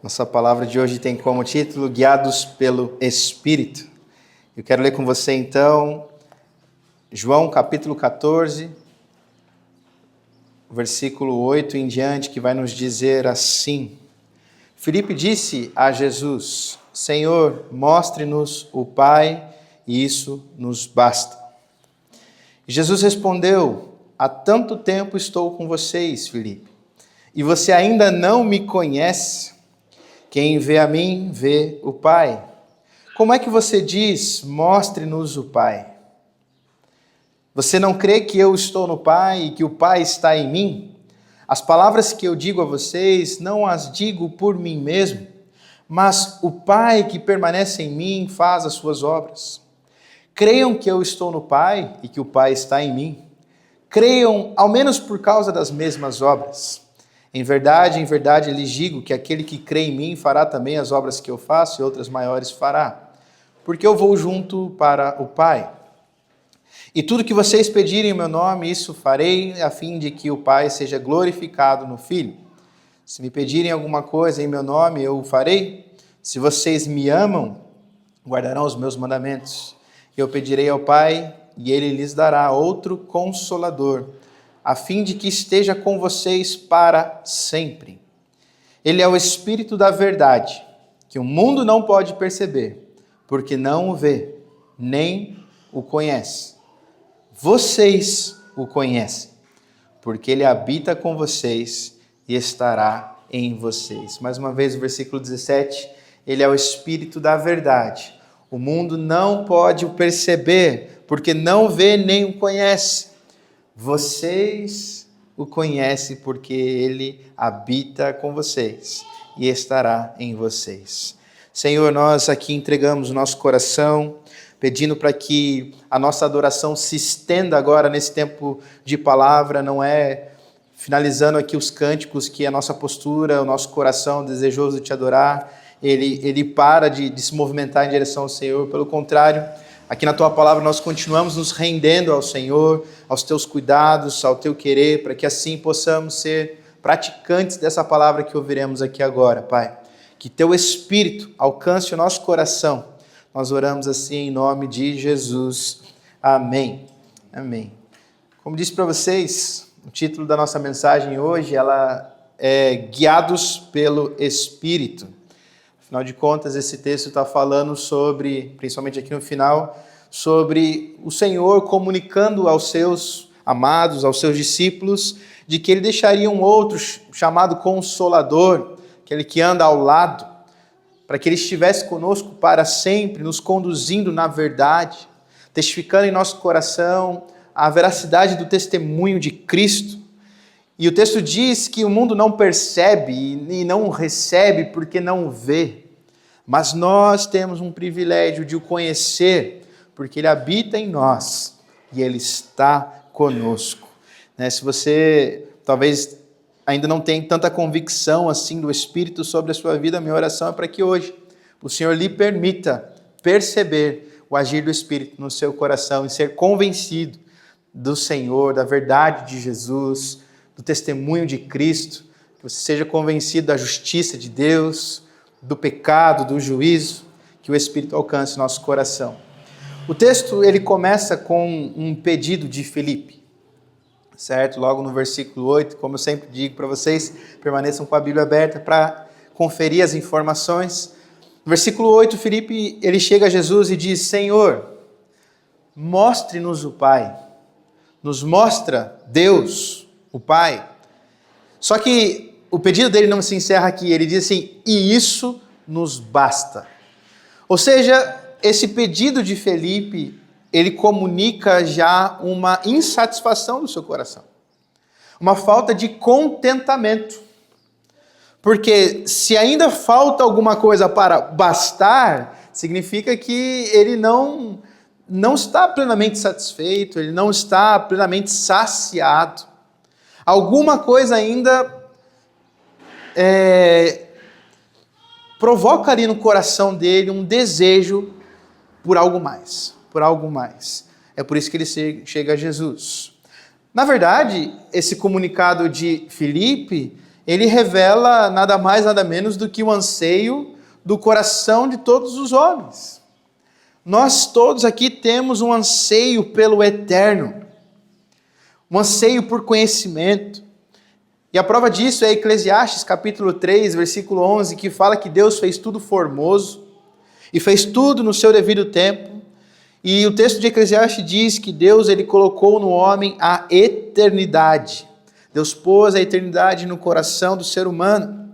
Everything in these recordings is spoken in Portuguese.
Nossa palavra de hoje tem como título Guiados pelo Espírito. Eu quero ler com você então João capítulo 14, versículo 8 em diante, que vai nos dizer assim: Filipe disse a Jesus: Senhor, mostre-nos o Pai, e isso nos basta. E Jesus respondeu: Há tanto tempo estou com vocês, Filipe, e você ainda não me conhece? Quem vê a mim, vê o Pai. Como é que você diz, mostre-nos o Pai? Você não crê que eu estou no Pai e que o Pai está em mim? As palavras que eu digo a vocês, não as digo por mim mesmo, mas o Pai que permanece em mim faz as suas obras. Creiam que eu estou no Pai e que o Pai está em mim. Creiam, ao menos por causa das mesmas obras. Em verdade, lhes digo que aquele que crê em mim fará também as obras que eu faço e outras maiores fará, porque eu vou junto para o Pai. E tudo que vocês pedirem em meu nome, isso farei, a fim de que o Pai seja glorificado no Filho. Se me pedirem alguma coisa em meu nome, eu o farei. Se vocês me amam, guardarão os meus mandamentos. Eu pedirei ao Pai, e ele lhes dará outro Consolador, a fim de que esteja com vocês para sempre. Ele é o Espírito da verdade, que o mundo não pode perceber, porque não o vê, nem o conhece. Vocês o conhecem, porque ele habita com vocês e estará em vocês. Mais uma vez o versículo 17, ele é o Espírito da verdade. O mundo não pode o perceber, porque não vê nem o conhece. Vocês o conhecem porque ele habita com vocês e estará em vocês. Senhor, nós aqui entregamos o nosso coração, pedindo para que a nossa adoração se estenda agora nesse tempo de palavra, não é finalizando aqui os cânticos que a nossa postura, o noso coração desejoso de te adorar, ele para de se movimentar em direção ao Senhor, pelo contrário, aqui na Tua Palavra nós continuamos nos rendendo ao Senhor, aos Teus cuidados, ao Teu querer, para que assim possamos ser praticantes dessa palavra que ouviremos aqui agora, Pai. Que Teu Espírito alcance o nosso coração. Nós oramos assim em nome de Jesus. Amém. Amém. Como disse para vocês, o título da nossa mensagem hoje, ela é Guiados pelo Espírito. Afinal de contas, esse texto está falando sobre, principalmente aqui no final, sobre o Senhor comunicando aos seus amados, aos seus discípulos, de que ele deixaria um outro chamado Consolador, aquele que anda ao lado, para que ele estivesse conosco para sempre, nos conduzindo na verdade, testificando em nosso coração a veracidade do testemunho de Cristo. E o texto diz que o mundo não percebe e não recebe porque não o vê. Mas nós temos um privilégio de o conhecer, porque ele habita em nós e ele está conosco. Se você talvez ainda não tem tanta convicção assim do Espírito sobre a sua vida, minha oração é para que hoje o Senhor lhe permita perceber o agir do Espírito no seu coração e ser convencido do Senhor, da verdade de Jesus, do testemunho de Cristo, que você seja convencido da justiça de Deus, do pecado, do juízo, que o Espírito alcance nosso coração. O texto ele começa com um pedido de Filipe, certo? Logo no versículo 8, como eu sempre digo para vocês, permaneçam com a Bíblia aberta para conferir as informações. No versículo 8, Filipe ele chega a Jesus e diz: Senhor, mostre-nos o Pai. Nos mostra Deus, o Pai. Só que o pedido dele não se encerra aqui, ele diz assim, e isso nos basta. Ou seja, esse pedido de Filipe, ele comunica já uma insatisfação do seu coração. Uma falta de contentamento. Porque se ainda falta alguma coisa para bastar, significa que ele não está plenamente satisfeito, ele não está plenamente saciado. Alguma coisa ainda provoca ali no coração dele um desejo por algo mais, É por isso que ele chega a Jesus. Na verdade, esse comunicado de Filipe, ele revela nada mais, nada menos do que o anseio do coração de todos os homens. Nós todos aqui temos um anseio pelo eterno, um anseio por conhecimento. E a prova disso é Eclesiastes capítulo 3, versículo 11, que fala que Deus fez tudo formoso e fez tudo no seu devido tempo. E o texto de Eclesiastes diz que Deus ele colocou no homem a eternidade. Deus pôs a eternidade no coração do ser humano,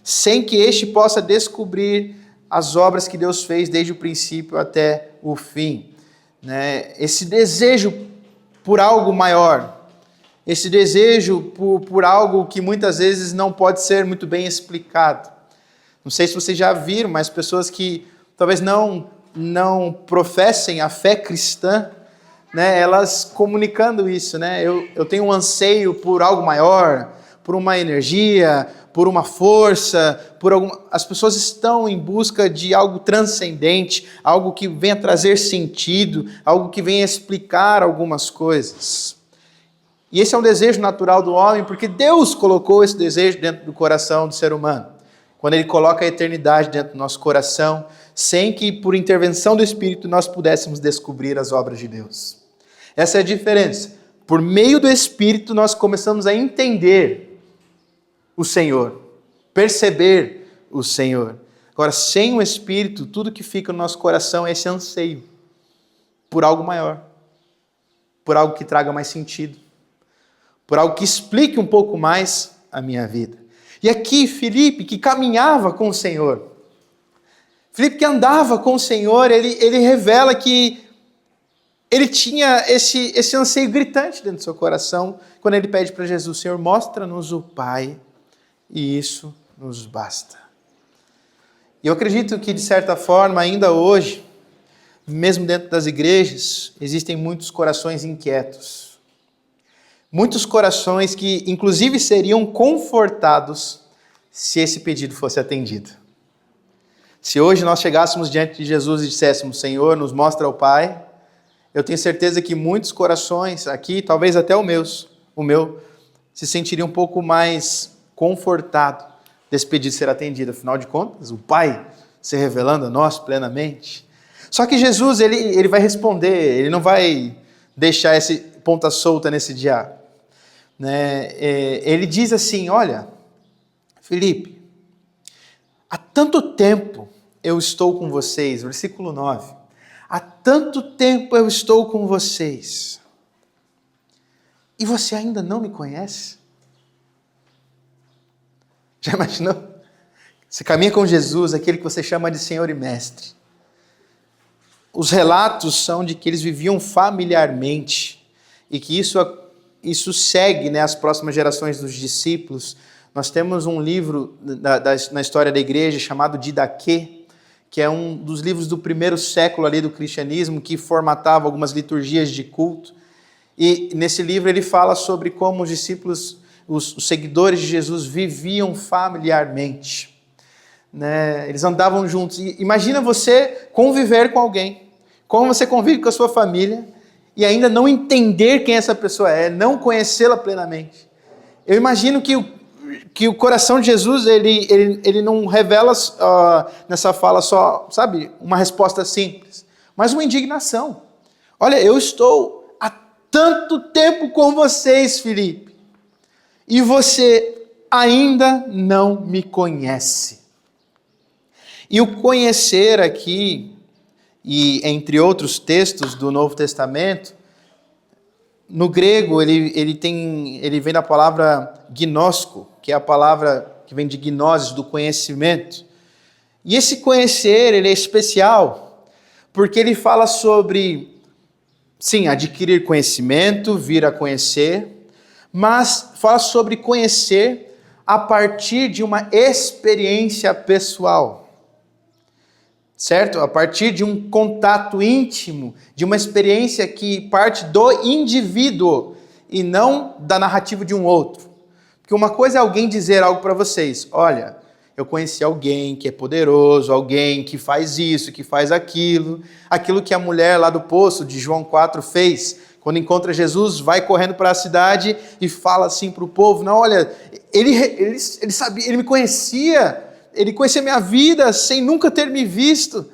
sem que este possa descobrir as obras que Deus fez desde o princípio até o fim. Esse desejo por algo maior, esse desejo por algo que muitas vezes não pode ser muito bem explicado. Não sei se vocês já viram, mas pessoas que talvez não professem a fé cristã, elas comunicando isso, eu tenho um anseio por algo maior, por uma energia, por uma força, as pessoas estão em busca de algo transcendente, algo que venha trazer sentido, algo que venha explicar algumas coisas. E esse é um desejo natural do homem, porque Deus colocou esse desejo dentro do coração do ser humano. Quando Ele coloca a eternidade dentro do nosso coração, sem que por intervenção do Espírito nós pudéssemos descobrir as obras de Deus. Essa é a diferença. Por meio do Espírito nós começamos a entender o Senhor, perceber o Senhor. Agora, sem o Espírito, tudo que fica no nosso coração é esse anseio por algo maior, por algo que traga mais sentido, por algo que explique um pouco mais a minha vida. E aqui, Filipe, que caminhava com o Senhor, Filipe que andava com o Senhor, ele revela que ele tinha esse anseio gritante dentro do seu coração, quando ele pede para Jesus: Senhor, mostra-nos o Pai, e isso nos basta. E eu acredito que, de certa forma, ainda hoje, mesmo dentro das igrejas, existem muitos corações inquietos. Muitos corações que, inclusive, seriam confortados se esse pedido fosse atendido. Se hoje nós chegássemos diante de Jesus e disséssemos: Senhor, nos mostra o Pai, eu tenho certeza que muitos corações aqui, talvez até o meu, se sentiriam um pouco mais confortado desse pedido ser atendido. Afinal de contas, o Pai se revelando a nós plenamente. Só que Jesus, ele vai responder, ele não vai deixar essa ponta solta nesse diálogo. Ele diz assim: olha, Filipe, há tanto tempo eu estou com vocês, versículo 9, há tanto tempo eu estou com vocês, e você ainda não me conhece? Já imaginou? Você caminha com Jesus, aquele que você chama de Senhor e Mestre. Os relatos são de que eles viviam familiarmente, e que isso segue, as próximas gerações dos discípulos. Nós temos um livro na história da igreja chamado Didaquê, que é um dos livros do primeiro século ali do cristianismo, que formatava algumas liturgias de culto. E nesse livro ele fala sobre como os discípulos, os seguidores de Jesus, viviam familiarmente. Eles andavam juntos. E imagina você conviver com alguém, como você convive com a sua família, e ainda não entender quem essa pessoa é, não conhecê-la plenamente. Eu imagino que o coração de Jesus, ele não revela nessa fala só, uma resposta simples, mas uma indignação. Olha, eu estou há tanto tempo com vocês, Filipe, e você ainda não me conhece. E o conhecer aqui, e entre outros textos do Novo Testamento, no grego ele vem da palavra gnosko, que é a palavra que vem de gnosis, do conhecimento. E esse conhecer, ele é especial, porque ele fala sobre, sim, adquirir conhecimento, vir a conhecer, mas fala sobre conhecer a partir de uma experiência pessoal. Certo? A partir de um contato íntimo, de uma experiência que parte do indivíduo e não da narrativa de um outro. Porque uma coisa é alguém dizer algo para vocês: olha, eu conheci alguém que é poderoso, alguém que faz isso, que faz aquilo que a mulher lá do poço de João 4 fez, Quando encontra Jesus, vai correndo para a cidade e fala assim para o povo, não, olha, ele sabia, ele me conhecia, ele conhecia minha vida sem nunca ter me visto.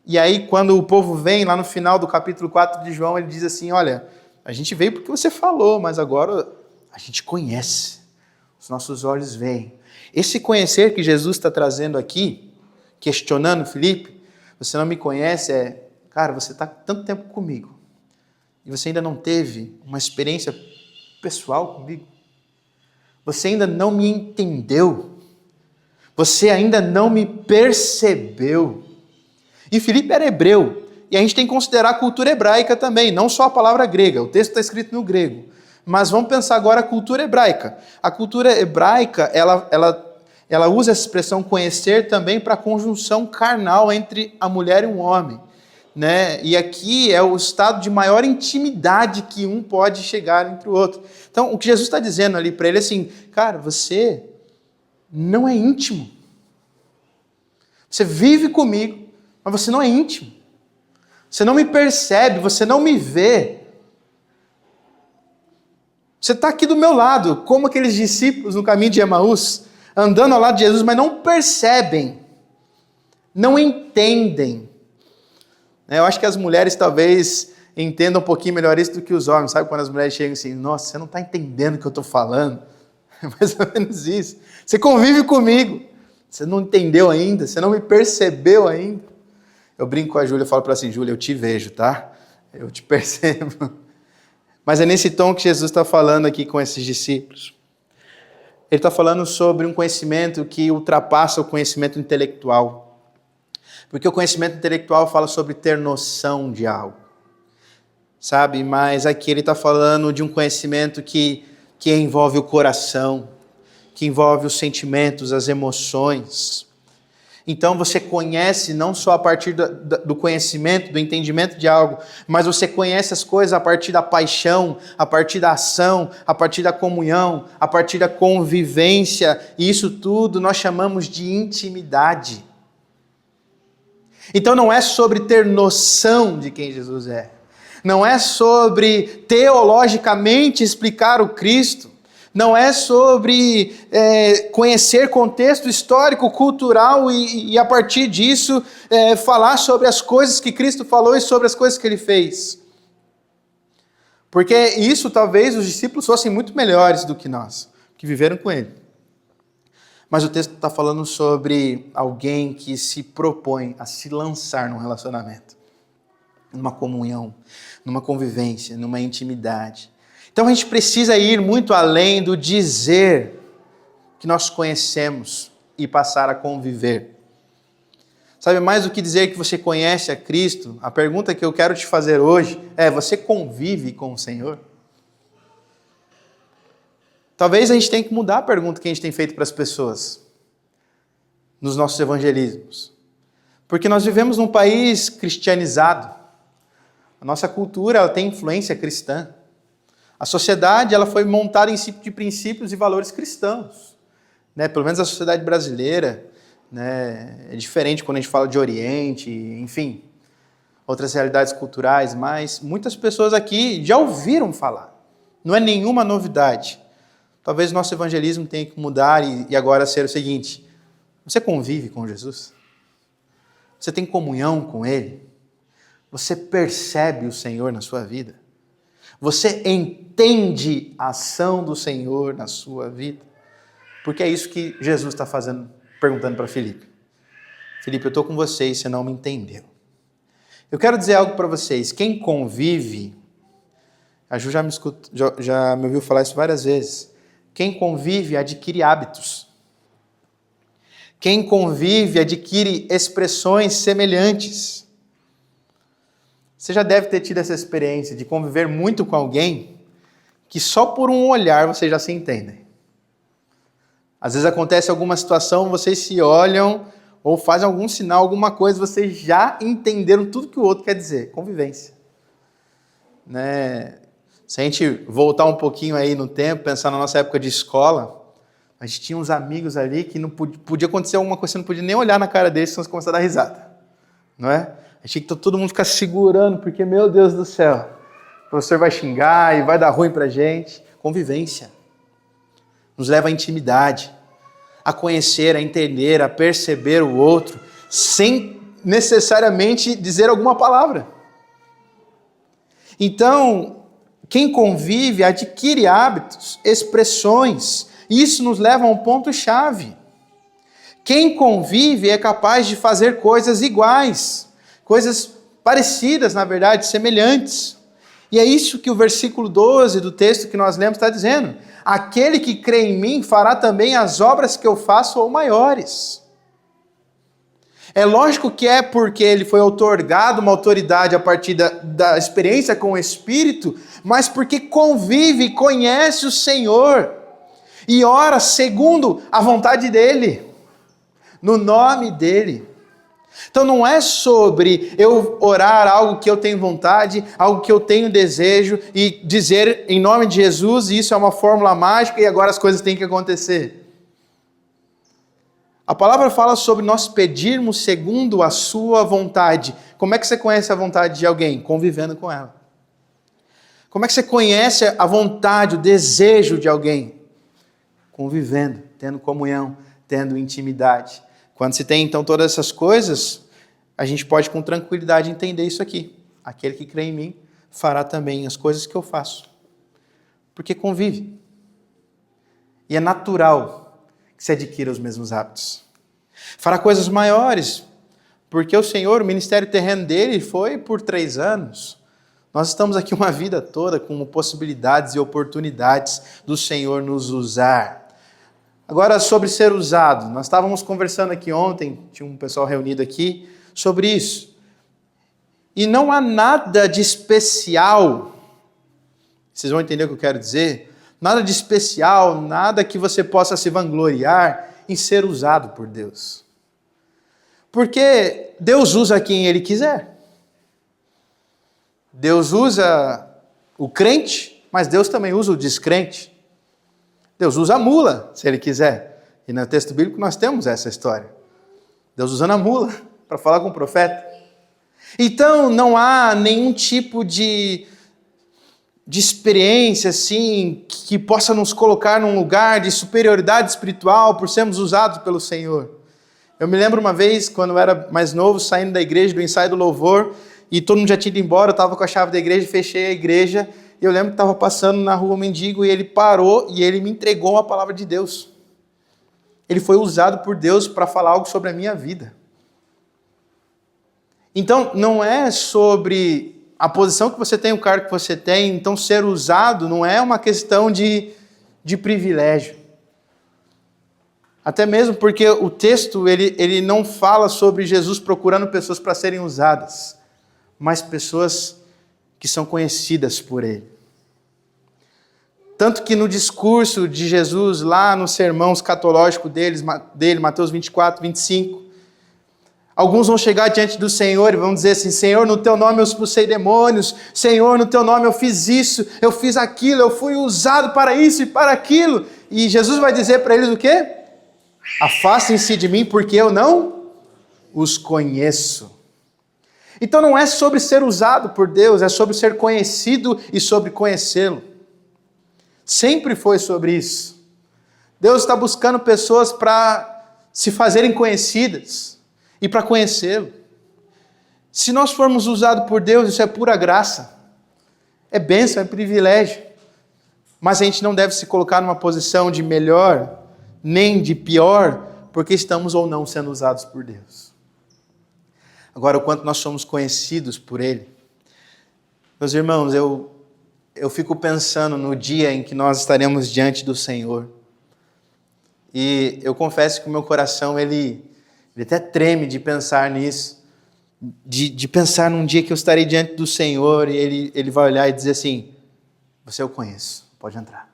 E aí, quando o povo vem, lá no final do capítulo 4 de João, ele diz assim, olha, a gente veio porque você falou, mas agora a gente conhece, os nossos olhos veem. Esse conhecer que Jesus está trazendo aqui, questionando Filipe, você não me conhece, cara, você está tanto tempo comigo, e você ainda não teve uma experiência pessoal comigo? Você ainda não me entendeu? Você ainda não me percebeu? E Filipe era hebreu, e a gente tem que considerar a cultura hebraica também, não só a palavra grega, o texto está escrito no grego. Mas vamos pensar agora a cultura hebraica. A cultura hebraica, ela usa essa expressão conhecer também para a conjunção carnal entre a mulher e um homem. Né? E aqui é o estado de maior intimidade que um pode chegar entre o outro. Então, o que Jesus está dizendo ali para ele é assim, cara, você não é íntimo. Você vive comigo, mas você não é íntimo. Você não me percebe, você não me vê. Você está aqui do meu lado, como aqueles discípulos no caminho de Emaús, andando ao lado de Jesus, mas não percebem, não entendem. Eu acho que as mulheres talvez entendam um pouquinho melhor isso do que os homens, sabe? Quando as mulheres chegam assim, nossa, você não está entendendo o que eu estou falando. É mais ou menos isso. Você convive comigo, você não entendeu ainda, você não me percebeu ainda. Eu brinco com a Júlia e falo para ela assim, Júlia, eu te vejo, tá? Eu te percebo. Mas é nesse tom que Jesus está falando aqui com esses discípulos. Ele está falando sobre um conhecimento que ultrapassa o conhecimento intelectual. Porque o conhecimento intelectual fala sobre ter noção de algo, sabe? Mas aqui ele está falando de um conhecimento que envolve o coração, que envolve os sentimentos, as emoções. Então você conhece não só a partir do conhecimento, do entendimento de algo, mas você conhece as coisas a partir da paixão, a partir da ação, a partir da comunhão, a partir da convivência. E isso tudo nós chamamos de intimidade. Então não é sobre ter noção de quem Jesus é. Não é sobre teologicamente explicar o Cristo. Não é sobre conhecer contexto histórico, cultural e a partir disso falar sobre as coisas que Cristo falou e sobre as coisas que Ele fez. Porque isso talvez os discípulos fossem muito melhores do que nós, que viveram com Ele. Mas o texto está falando sobre alguém que se propõe a se lançar num relacionamento, numa comunhão, numa convivência, numa intimidade. Então a gente precisa ir muito além do dizer que nós conhecemos e passar a conviver. Sabe, mais do que dizer que você conhece a Cristo, a pergunta que eu quero te fazer hoje é, você convive com o Senhor? Talvez a gente tenha que mudar a pergunta que a gente tem feito para as pessoas nos nossos evangelismos. Porque nós vivemos num país cristianizado. A nossa cultura ela tem influência cristã. A sociedade ela foi montada em cima de princípios e valores cristãos. Né? Pelo menos a sociedade brasileira, né? É diferente quando a gente fala de Oriente, enfim, outras realidades culturais, mas muitas pessoas aqui já ouviram falar. Não é nenhuma novidade. Talvez nosso evangelismo tenha que mudar e agora ser o seguinte, você convive com Jesus? Você tem comunhão com Ele? Você percebe o Senhor na sua vida? Você entende a ação do Senhor na sua vida? Porque é isso que Jesus está fazendo, perguntando para Filipe. Filipe, eu estou com você e você não me entendeu. Eu quero dizer algo para vocês. Quem convive, a Ju já me ouviu falar isso várias vezes. Quem convive adquire hábitos. Quem convive adquire expressões semelhantes. Você já deve ter tido essa experiência de conviver muito com alguém que só por um olhar vocês já se entendem. Às vezes acontece alguma situação, vocês se olham ou fazem algum sinal, alguma coisa, vocês já entenderam tudo que o outro quer dizer. Convivência. Né? Se a gente voltar um pouquinho aí no tempo, pensar na nossa época de escola, a gente tinha uns amigos ali que não podia acontecer alguma coisa, você não podia nem olhar na cara deles, senão você começar a dar risada. Não é? A gente tinha que todo mundo ficar segurando, porque, meu Deus do céu, professor vai xingar e vai dar ruim pra gente. Convivência. Nos leva à intimidade, a conhecer, a entender, a perceber o outro, sem necessariamente dizer alguma palavra. Então, quem convive adquire hábitos, expressões. Isso nos leva a um ponto-chave. Quem convive é capaz de fazer coisas iguais, coisas parecidas, na verdade, semelhantes. E é isso que o versículo 12 do texto que nós lemos está dizendo. Aquele que crê em mim fará também as obras que eu faço ou maiores. É lógico que é porque ele foi outorgado uma autoridade a partir da experiência com o Espírito, mas porque convive e conhece o Senhor e ora segundo a vontade dele, no nome dele. Então não é sobre eu orar algo que eu tenho vontade, algo que eu tenho desejo e dizer em nome de Jesus, e isso é uma fórmula mágica e agora as coisas têm que acontecer. A palavra fala sobre nós pedirmos segundo a sua vontade. Como é que você conhece a vontade de alguém? Convivendo com ela. Como é que você conhece a vontade, o desejo de alguém? Convivendo, tendo comunhão, tendo intimidade. Quando se tem, então, todas essas coisas, a gente pode com tranquilidade entender isso aqui. Aquele que crê em mim fará também as coisas que eu faço. Porque convive. E é natural que se adquira os mesmos hábitos. Fará coisas maiores, porque o Senhor, o ministério terreno dele foi por 3 anos. Nós estamos aqui uma vida toda com possibilidades e oportunidades do Senhor nos usar. Agora, sobre ser usado, nós estávamos conversando aqui ontem, tinha um pessoal reunido aqui, sobre isso. E não há nada de especial, vocês vão entender o que eu quero dizer, nada de especial, nada que você possa se vangloriar em ser usado por Deus. Porque Deus usa quem Ele quiser. Deus usa o crente, mas Deus também usa o descrente. Deus usa a mula, se Ele quiser. E no texto bíblico nós temos essa história. Deus usando a mula para falar com o profeta. Então não há nenhum tipo de experiência assim que possa nos colocar num lugar de superioridade espiritual por sermos usados pelo Senhor. Eu me lembro uma vez, quando eu era mais novo, saindo da igreja, do ensaio do louvor, e todo mundo já tinha ido embora, eu estava com a chave da igreja, fechei a igreja, e eu lembro que estava passando na rua um mendigo, e ele parou, e ele me entregou uma palavra de Deus. Ele foi usado por Deus para falar algo sobre a minha vida. Então, não é sobre a posição que você tem, o cargo que você tem, então ser usado não é uma questão de privilégio. Até mesmo porque o texto ele não fala sobre Jesus procurando pessoas para serem usadas, mas pessoas que são conhecidas por Ele. Tanto que no discurso de Jesus, lá no sermão escatológico dele, Mateus 24, 25, alguns vão chegar diante do Senhor e vão dizer assim: Senhor, no teu nome eu expulsei demônios, Senhor, no teu nome eu fiz isso, eu fiz aquilo, eu fui usado para isso e para aquilo. E Jesus vai dizer para eles o quê? Afastem-se de mim, porque eu não os conheço. Então não é sobre ser usado por Deus, é sobre ser conhecido e sobre conhecê-lo. Sempre foi sobre isso. Deus está buscando pessoas para se fazerem conhecidas e para conhecê-lo. Se nós formos usados por Deus, isso é pura graça. É bênção, é privilégio. Mas a gente não deve se colocar numa posição de melhor, nem de pior, porque estamos ou não sendo usados por Deus. Agora, o quanto nós somos conhecidos por Ele. Meus irmãos, eu fico pensando no dia em que nós estaremos diante do Senhor. E eu confesso que o meu coração, ele até treme de pensar nisso. De pensar num dia que eu estarei diante do Senhor e Ele vai olhar e dizer assim: você eu conheço, pode entrar.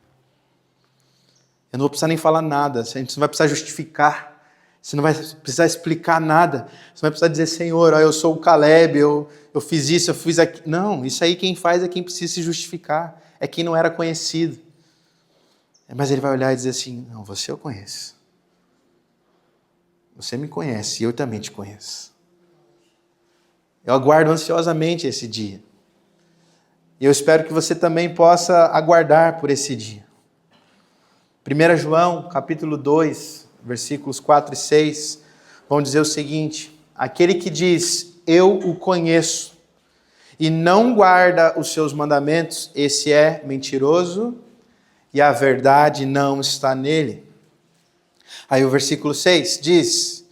Eu não vou precisar nem falar nada, você não vai precisar justificar, você não vai precisar explicar nada, você vai precisar dizer: Senhor, eu sou o Caleb, eu fiz isso, eu fiz aquilo. Não, isso aí quem faz é quem precisa se justificar, é quem não era conhecido. Mas Ele vai olhar e dizer assim: não, você eu conheço. Você me conhece e eu também te conheço. Eu aguardo ansiosamente esse dia. E eu espero que você também possa aguardar por esse dia. 1 João, capítulo 2, versículos 4 e 6, vão dizer o seguinte: aquele que diz, eu o conheço, e não guarda os seus mandamentos, esse é mentiroso, e a verdade não está nele. Aí o versículo 6 diz,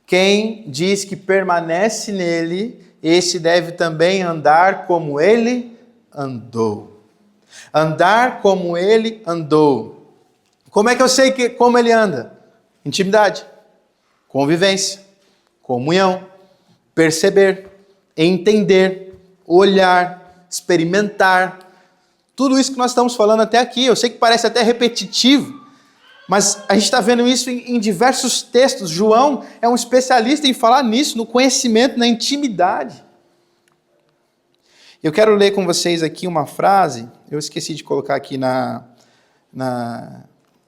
quem diz que permanece nele, esse deve também andar como ele andou. Andar como ele andou. Como é que eu sei como ele anda? Intimidade, convivência, comunhão, perceber, entender, olhar, experimentar. Tudo isso que nós estamos falando até aqui. Eu sei que parece até repetitivo, mas a gente está vendo isso em diversos textos. João é um especialista em falar nisso, no conhecimento, na intimidade. Eu quero ler com vocês aqui uma frase, eu esqueci de colocar aqui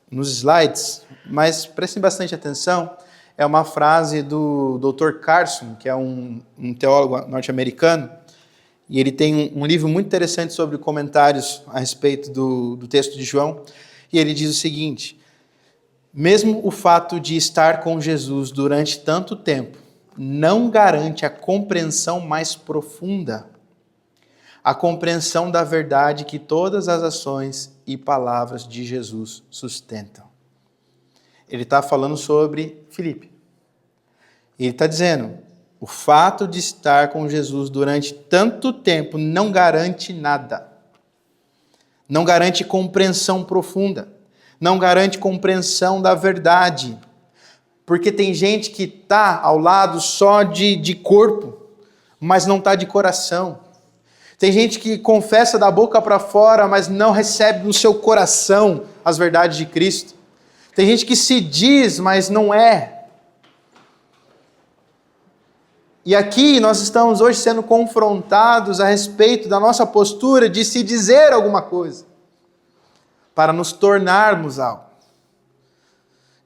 nos slides, mas prestem bastante atenção. É uma frase do Dr. Carson, que é um teólogo norte-americano, e ele tem um livro muito interessante sobre comentários a respeito do texto de João, e ele diz o seguinte: mesmo o fato de estar com Jesus durante tanto tempo não garante a compreensão mais profunda, a compreensão da verdade que todas as ações e palavras de Jesus sustentam. Ele está falando sobre Filipe. Ele está dizendo, o fato de estar com Jesus durante tanto tempo não garante nada. Não garante compreensão profunda. Não garante compreensão da verdade. Porque tem gente que está ao lado só de corpo, mas não está de coração. Tem gente que confessa da boca para fora, mas não recebe no seu coração as verdades de Cristo. Tem gente que se diz, mas não é. E aqui nós estamos hoje sendo confrontados a respeito da nossa postura de se dizer alguma coisa, para nos tornarmos algo.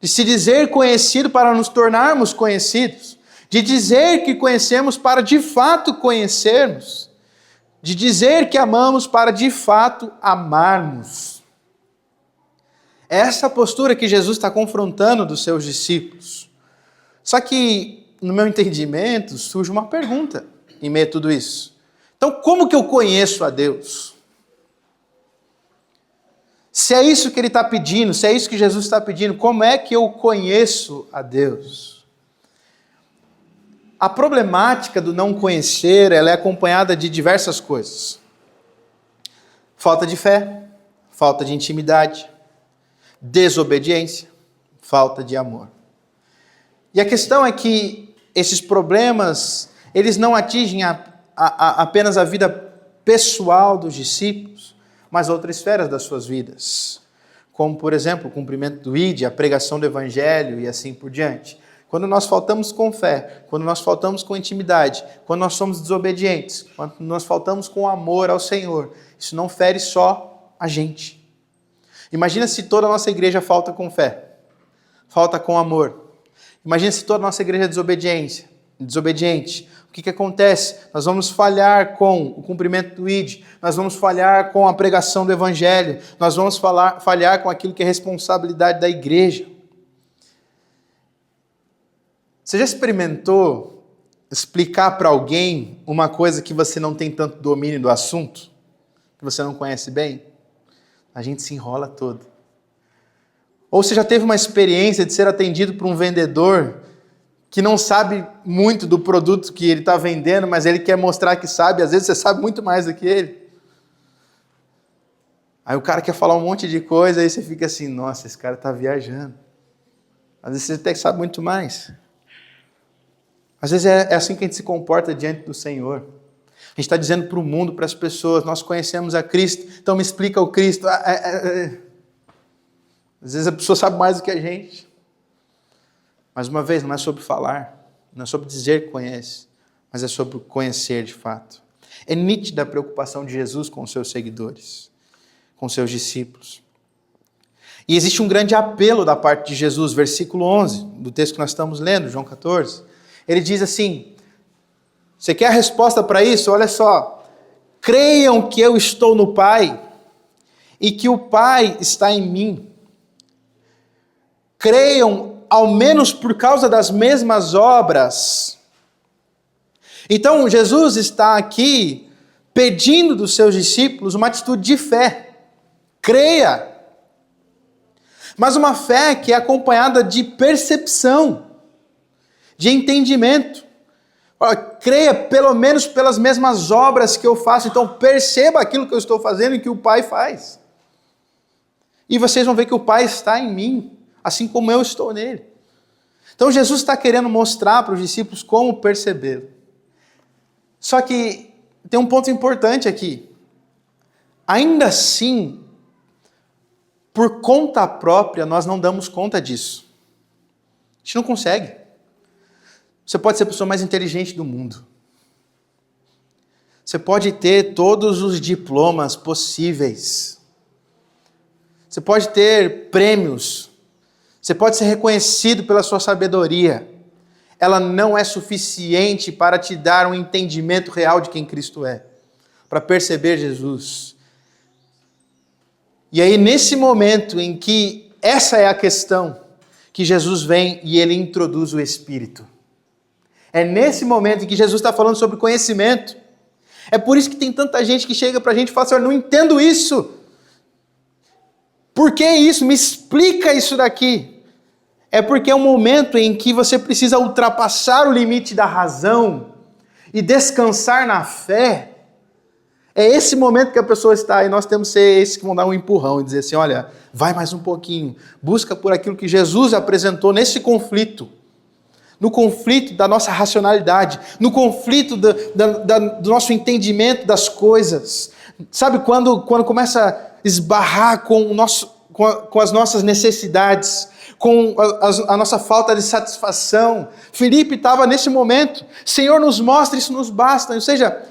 De se dizer conhecido para nos tornarmos conhecidos. De dizer que conhecemos para de fato conhecermos. De dizer que amamos para de fato amarmos. Essa postura que Jesus está confrontando dos seus discípulos. Só que, no meu entendimento, surge uma pergunta em meio a tudo isso. Então, como que eu conheço a Deus? Se é isso que ele está pedindo, se é isso que Jesus está pedindo, como é que eu conheço a Deus? A problemática do não conhecer, ela é acompanhada de diversas coisas. Falta de fé, falta de intimidade, desobediência, falta de amor. E a questão é que esses problemas, eles não atingem apenas a vida pessoal dos discípulos, mas outras esferas das suas vidas. Como, por exemplo, o cumprimento do ID, a pregação do evangelho e assim por diante. Quando nós faltamos com fé, quando nós faltamos com intimidade, quando nós somos desobedientes, quando nós faltamos com amor ao Senhor, isso não fere só a gente. Imagina se toda a nossa igreja falta com fé, falta com amor. Imagina se toda a nossa igreja é desobediente. O que acontece? Nós vamos falhar com o cumprimento do ID, nós vamos falhar com a pregação do evangelho, nós vamos falhar com aquilo que é responsabilidade da igreja. Você já experimentou explicar para alguém uma coisa que você não tem tanto domínio do assunto? Que você não conhece bem? A gente se enrola todo. Ou você já teve uma experiência de ser atendido por um vendedor que não sabe muito do produto que ele está vendendo, mas ele quer mostrar que sabe, às vezes você sabe muito mais do que ele. Aí o cara quer falar um monte de coisa, aí você fica assim, nossa, esse cara está viajando. Às vezes você até sabe muito mais. Às vezes é assim que a gente se comporta diante do Senhor. A gente está dizendo para o mundo, para as pessoas, nós conhecemos a Cristo, então me explica o Cristo. Às vezes a pessoa sabe mais do que a gente. Mais uma vez, não é sobre falar, não é sobre dizer que conhece, mas é sobre conhecer de fato. É nítida a preocupação de Jesus com os seus seguidores, com os seus discípulos. E existe um grande apelo da parte de Jesus, versículo 11, do texto que nós estamos lendo, João 14. Ele diz assim, você quer a resposta para isso? Olha só, Creiam que eu estou no Pai e que o Pai está em mim. Creiam, ao menos por causa das mesmas obras. Então, Jesus está aqui pedindo dos seus discípulos uma atitude de fé. Creia. Mas uma fé que é acompanhada de percepção, de entendimento. Creia pelo menos pelas mesmas obras que eu faço. Então perceba aquilo que eu estou fazendo e que o Pai faz. E vocês vão ver que o Pai está em mim, assim como eu estou nele. Então Jesus está querendo mostrar para os discípulos como percebê-lo. Só que tem um ponto importante aqui. Ainda assim, por conta própria, nós não damos conta disso. A gente não consegue. Você pode ser a pessoa mais inteligente do mundo. Você pode ter todos os diplomas possíveis. Você pode ter prêmios. Você pode ser reconhecido pela sua sabedoria. Ela não é suficiente para te dar um entendimento real de quem Cristo é, para perceber Jesus. E aí, nesse momento em que essa é a questão, que Jesus vem e ele introduz o Espírito. É nesse momento em que Jesus está falando sobre conhecimento. É por isso que tem tanta gente que chega para a gente e fala assim: eu não entendo isso. Por que isso? Me explica isso daqui. É porque é um momento em que você precisa ultrapassar o limite da razão e descansar na fé. É esse momento que a pessoa está, e nós temos que ser esses que vão dar um empurrão e dizer assim: olha, vai mais um pouquinho, busca por aquilo que Jesus apresentou nesse conflito. No conflito da nossa racionalidade, no conflito do nosso entendimento das coisas. Sabe, quando começa a esbarrar com as nossas necessidades, com a nossa falta de satisfação. Filipe estava nesse momento. Senhor, nos mostra, isso nos basta. Ou seja,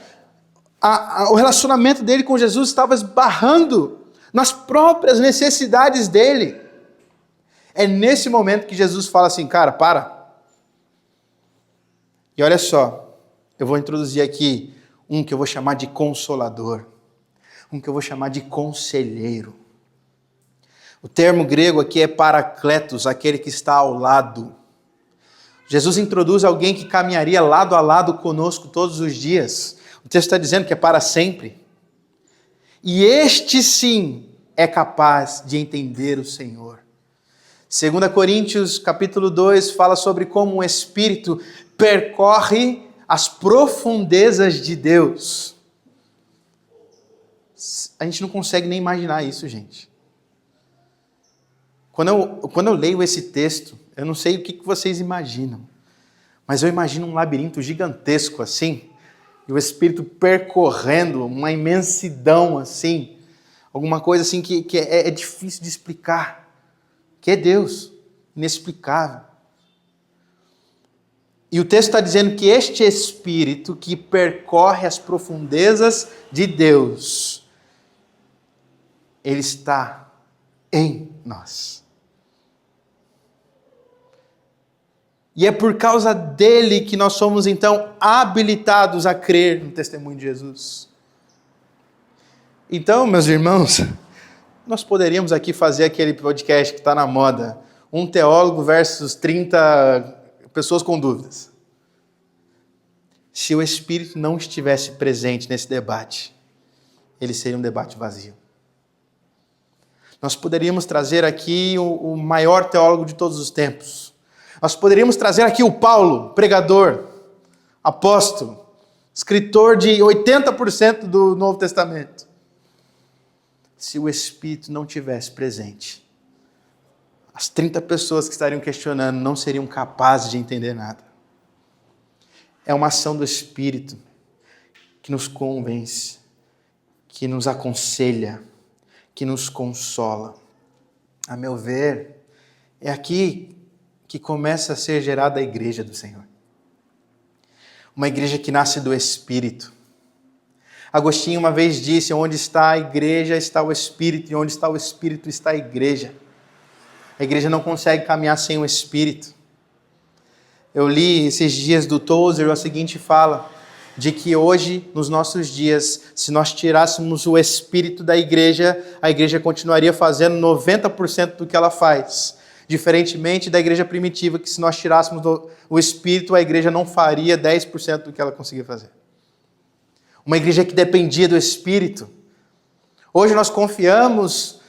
o relacionamento dele com Jesus estava esbarrando nas próprias necessidades dele. É nesse momento que Jesus fala assim: cara, para. E olha só, eu vou introduzir aqui um que eu vou chamar de consolador, um que eu vou chamar de conselheiro. O termo grego aqui é parakletos, aquele que está ao lado. Jesus introduz alguém que caminharia lado a lado conosco todos os dias. O texto está dizendo que é para sempre. E este sim é capaz de entender o Senhor. 2 Coríntios capítulo 2 fala sobre como o Espírito percorre as profundezas de Deus. A gente não consegue nem imaginar isso, gente. Quando eu leio esse texto, eu não sei o que vocês imaginam, mas eu imagino um labirinto gigantesco assim, e o Espírito percorrendo uma imensidão assim, alguma coisa assim que é difícil de explicar, que é Deus, inexplicável. E o texto está dizendo que este Espírito que percorre as profundezas de Deus, ele está em nós. E é por causa dele que nós somos então habilitados a crer no testemunho de Jesus. Então, meus irmãos, nós poderíamos aqui fazer aquele podcast que está na moda, um teólogo versus 30 pessoas com dúvidas. Se o Espírito não estivesse presente nesse debate, ele seria um debate vazio. Nós poderíamos trazer aqui o maior teólogo de todos os tempos. Nós poderíamos trazer aqui o Paulo, pregador, apóstolo, escritor de 80% do Novo Testamento. Se o Espírito não tivesse presente, as 30 pessoas que estariam questionando não seriam capazes de entender nada. É uma ação do Espírito que nos convence, que nos aconselha, que nos consola. A meu ver, é aqui que começa a ser gerada a igreja do Senhor. Uma igreja que nasce do Espírito. Agostinho uma vez disse: onde está a igreja está o Espírito, e onde está o Espírito está a igreja. A igreja não consegue caminhar sem o Espírito. Eu li esses dias do Tozer a seguinte fala: de que hoje, nos nossos dias, se nós tirássemos o espírito da igreja, a igreja continuaria fazendo 90% do que ela faz. Diferentemente da igreja primitiva, que se nós tirássemos o espírito, a igreja não faria 10% do que ela conseguia fazer. Uma igreja que dependia do espírito. Hoje nós confiamos,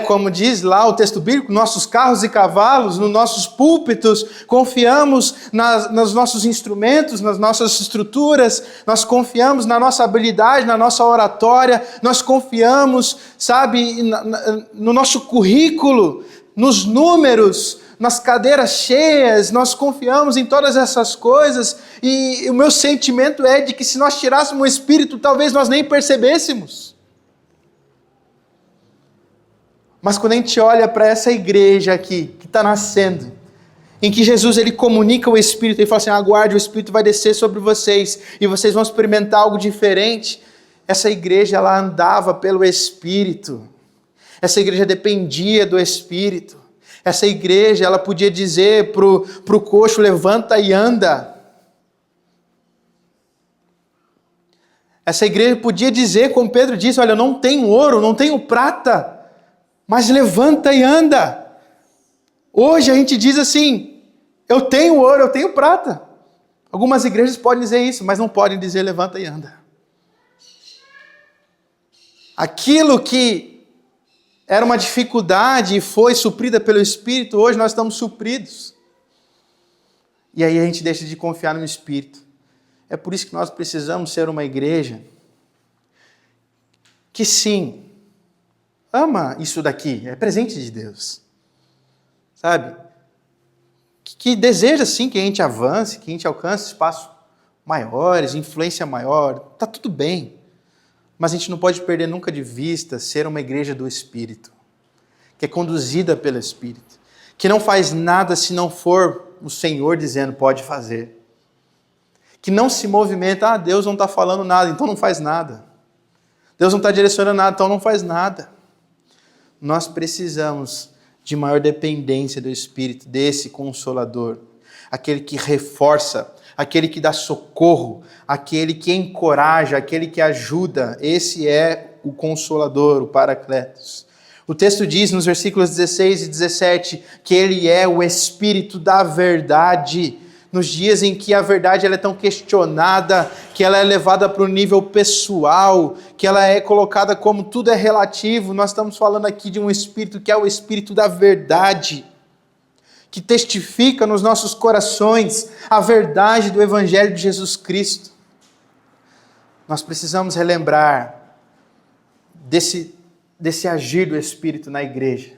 como diz lá o texto bíblico, nossos carros e cavalos, nos nossos púlpitos, confiamos nos nossos instrumentos, nas nossas estruturas, nós confiamos na nossa habilidade, na nossa oratória, nós confiamos, no nosso currículo, nos números, nas cadeiras cheias, nós confiamos em todas essas coisas, e o meu sentimento é de que se nós tirássemos o espírito, talvez nós nem percebêssemos. Mas quando a gente olha para essa igreja aqui, que está nascendo, em que Jesus ele comunica o Espírito, ele fala assim, aguarde, o Espírito vai descer sobre vocês, e vocês vão experimentar algo diferente. Essa igreja, ela andava pelo Espírito. Essa igreja dependia do Espírito. Essa igreja, ela podia dizer para o coxo, levanta e anda. Essa igreja podia dizer, como Pedro disse, olha, eu não tenho ouro, não tenho prata, mas levanta e anda. Hoje a gente diz assim, eu tenho ouro, eu tenho prata. Algumas igrejas podem dizer isso, mas não podem dizer levanta e anda. Aquilo que era uma dificuldade e foi suprida pelo Espírito, hoje nós estamos supridos. E aí a gente deixa de confiar no Espírito. É por isso que nós precisamos ser uma igreja que sim, ama isso daqui, é presente de Deus, sabe? Que deseja sim que a gente avance, que a gente alcance espaços maiores, influência maior, tá tudo bem, mas a gente não pode perder nunca de vista ser uma igreja do Espírito, que é conduzida pelo Espírito, que não faz nada se não for o Senhor dizendo pode fazer, que não se movimenta, Deus não está falando nada, então não faz nada, Deus não está direcionando nada, então não faz nada. Nós precisamos de maior dependência do Espírito, desse Consolador, aquele que reforça, aquele que dá socorro, aquele que encoraja, aquele que ajuda. Esse é o Consolador, o Paracletos. O texto diz nos versículos 16 e 17 que ele é o Espírito da verdade. Nos dias em que a verdade ela é tão questionada, que ela é levada para o nível pessoal, que ela é colocada como tudo é relativo, nós estamos falando aqui de um Espírito que é o Espírito da verdade, que testifica nos nossos corações a verdade do Evangelho de Jesus Cristo. Nós precisamos relembrar desse agir do Espírito na igreja,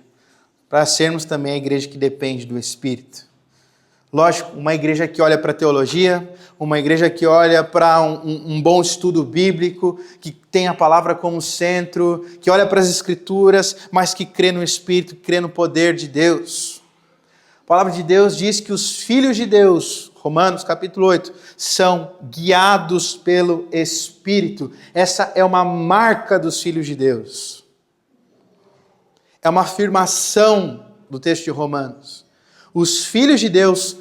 para sermos também a igreja que depende do Espírito. Lógico, uma igreja que olha para a teologia, uma igreja que olha para um bom estudo bíblico, que tem a palavra como centro, que olha para as Escrituras, mas que crê no Espírito, que crê no poder de Deus. A palavra de Deus diz que os filhos de Deus, Romanos capítulo 8, são guiados pelo Espírito. Essa é uma marca dos filhos de Deus. É uma afirmação do texto de Romanos. Os filhos de Deus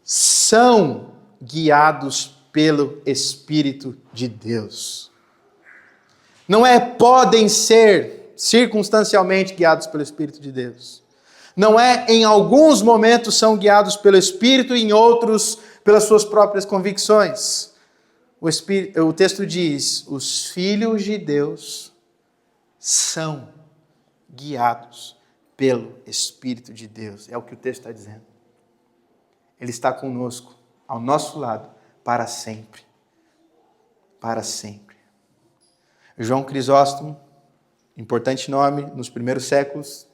são guiados pelo Espírito de Deus. Não é podem ser circunstancialmente guiados pelo Espírito de Deus. Não é em alguns momentos são guiados pelo Espírito e em outros pelas suas próprias convicções. O texto diz, os filhos de Deus são guiados pelo Espírito de Deus. É o que o texto está dizendo. Ele está conosco, ao nosso lado, para sempre. Para sempre. João Crisóstomo, importante nome, nos primeiros séculos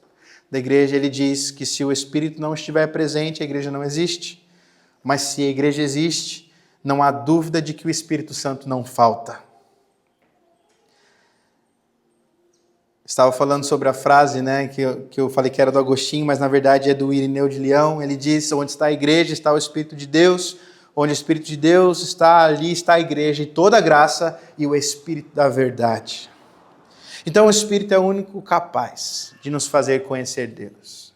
da igreja, ele diz que se o Espírito não estiver presente, a igreja não existe. Mas se a igreja existe, não há dúvida de que o Espírito Santo não falta. Estava falando sobre a frase, que eu falei que era do Agostinho, mas na verdade é do Irineu de Leão. Ele diz, onde está a igreja, está o Espírito de Deus. Onde o Espírito de Deus está, ali está a igreja e toda a graça e o Espírito da verdade. Então o Espírito é o único capaz de nos fazer conhecer Deus.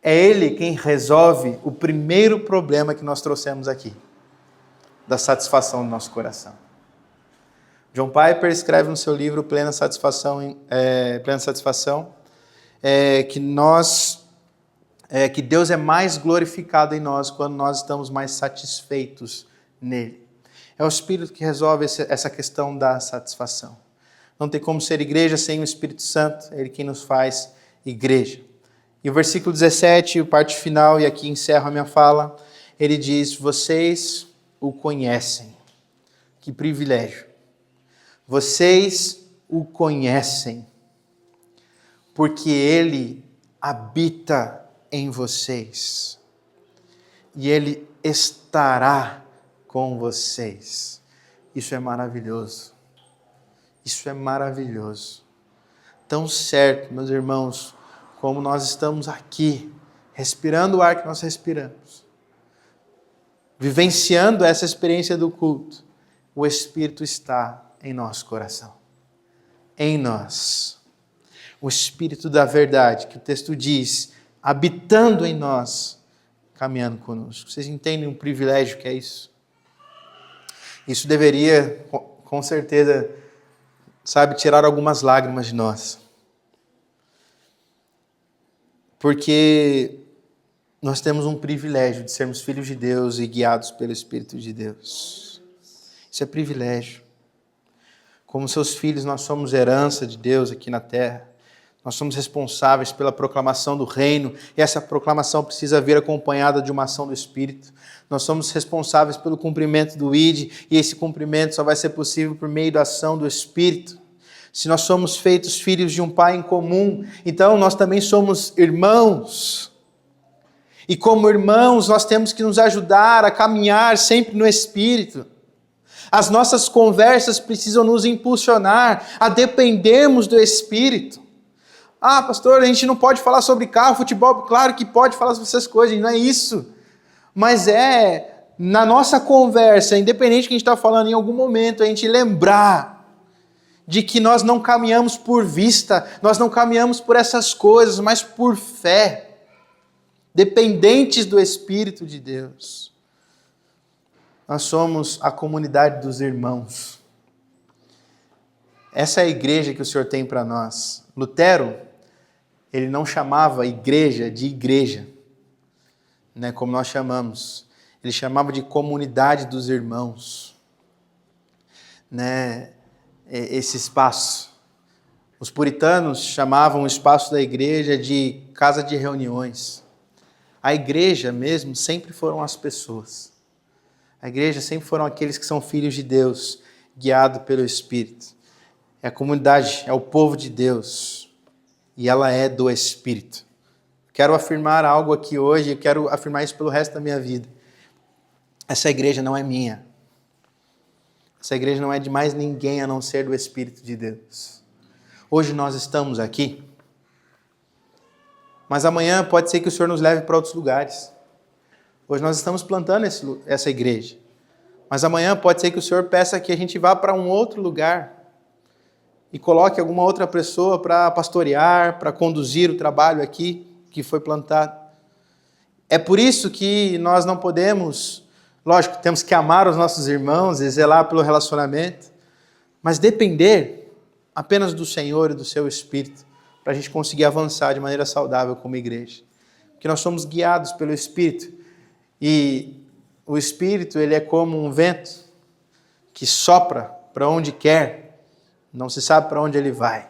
É Ele quem resolve o primeiro problema que nós trouxemos aqui, da satisfação do nosso coração. John Piper escreve no seu livro Plena Satisfação, que Deus é mais glorificado em nós quando nós estamos mais satisfeitos nele. É o Espírito que resolve essa questão da satisfação. Não tem como ser igreja sem o Espírito Santo, é Ele quem nos faz igreja. E o versículo 17, parte final, e aqui encerro a minha fala, ele diz: vocês o conhecem. Que privilégio. Vocês o conhecem, porque Ele habita em vocês e Ele estará com vocês. Isso é maravilhoso. Isso é maravilhoso. Tão certo, meus irmãos, como nós estamos aqui, respirando o ar que nós respiramos, vivenciando essa experiência do culto, o Espírito está em nosso coração, em nós. O Espírito da verdade, que o texto diz, habitando em nós, caminhando conosco. Vocês entendem o privilégio que é isso? Isso deveria, com certeza, tirar algumas lágrimas de nós. Porque nós temos um privilégio de sermos filhos de Deus e guiados pelo Espírito de Deus. Isso é privilégio. Como seus filhos, nós somos herança de Deus aqui na terra. Nós somos responsáveis pela proclamação do reino, e essa proclamação precisa vir acompanhada de uma ação do Espírito. Nós somos responsáveis pelo cumprimento do ID, e esse cumprimento só vai ser possível por meio da ação do Espírito. Se nós somos feitos filhos de um Pai em comum, então nós também somos irmãos. E como irmãos, nós temos que nos ajudar a caminhar sempre no Espírito. As nossas conversas precisam nos impulsionar a dependermos do Espírito. Ah, pastor, a gente não pode falar sobre carro, futebol. Claro que pode falar sobre essas coisas, não é isso. Mas na nossa conversa, independente do que a gente está falando, em algum momento, a gente lembrar de que nós não caminhamos por vista, nós não caminhamos por essas coisas, mas por fé, dependentes do Espírito de Deus. Nós somos a comunidade dos irmãos. Essa é a igreja que o Senhor tem para nós. Lutero, ele não chamava igreja de igreja, né, como nós chamamos. Ele chamava de comunidade dos irmãos, né, esse espaço. Os puritanos chamavam o espaço da igreja de casa de reuniões. A igreja mesmo sempre foram as pessoas. A igreja sempre foram aqueles que são filhos de Deus, guiados pelo Espírito. É a comunidade, é o povo de Deus. E ela é do Espírito. Quero afirmar algo aqui hoje, eu quero afirmar isso pelo resto da minha vida. Essa igreja não é minha. Essa igreja não é de mais ninguém a não ser do Espírito de Deus. Hoje nós estamos aqui, mas amanhã pode ser que o Senhor nos leve para outros lugares. Hoje nós estamos plantando essa igreja, mas amanhã pode ser que o Senhor peça que a gente vá para um outro lugar e coloque alguma outra pessoa para pastorear, para conduzir o trabalho aqui que foi plantado. É por isso que nós não podemos, lógico, temos que amar os nossos irmãos e zelar pelo relacionamento, mas depender apenas do Senhor e do seu Espírito para a gente conseguir avançar de maneira saudável como igreja. Porque nós somos guiados pelo Espírito. E o Espírito, ele é como um vento que sopra para onde quer, não se sabe para onde ele vai.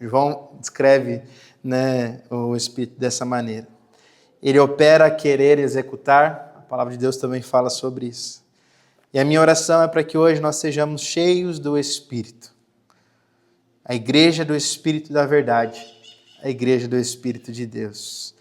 João descreve, né, o Espírito dessa maneira. Ele opera, querer, executar. A palavra de Deus também fala sobre isso. E a minha oração é para que hoje nós sejamos cheios do Espírito. A igreja do Espírito da verdade, a igreja do Espírito de Deus.